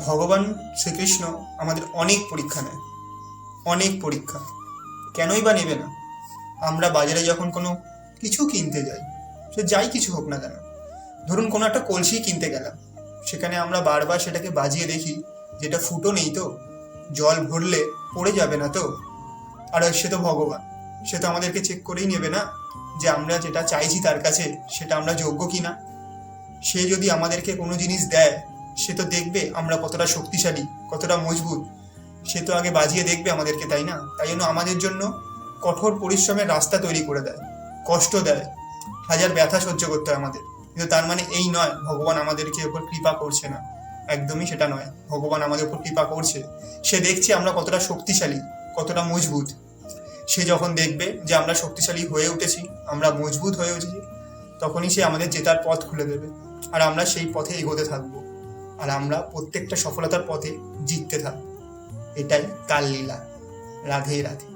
ভগবান শ্রীকৃষ্ণ আমাদের অনেক পরীক্ষা নেয়, অনেক পরীক্ষা। কেনই বা নেবে না? আমরা বাজারে যখন কোনো কিছু কিনতে যাই, সে যাই কিছু হোক না কেন, ধরুন কোনো একটা কলসি কিনতে গেলাম, সেখানে আমরা বারবার সেটাকে বাজিয়ে দেখি যেটা ফুটো নেই তো, জল ভরলে পড়ে যাবে না তো। আর সে তো ভগবান, সে তো আমাদেরকে চেক করেই নেবে না যে আমরা যেটা চাইছি তার কাছে সেটা আমরা যোগ্য কিনা। সে যদি আমাদেরকে কোনো জিনিস দেয়, সে তো দেখবে আমরা কতটা শক্তিশালী, কতটা মজবুত। সে তো আগে বাজিয়ে দেখবে আমাদেরকে, তাই না? তাই জন্য আমাদের জন্য কঠোর পরিশ্রমের রাস্তা তৈরি করে দেয়, কষ্ট দেয়, হাজার ব্যথা সহ্য করতে হয় আমাদের। কিন্তু তার মানে এই নয় ভগবান আমাদেরকে ওপর কৃপা করছে না, একদমই সেটা নয়। ভগবান আমাদের উপর কৃপা করছে, সে দেখছে আমরা কতটা শক্তিশালী, কতটা মজবুত। সে যখন দেখবে যে আমরা শক্তিশালী হয়ে উঠেছি, আমরা মজবুত হয়ে উঠেছি, তখনই সে আমাদের জেতার পথ খুলে দেবে, আর আমরা সেই পথে এগোতে থাকবো, আর আমরা প্রত্যেকটা সফলতার পথে জিততে থাকবো। এটাই তার লীলা। রাধে রাধে।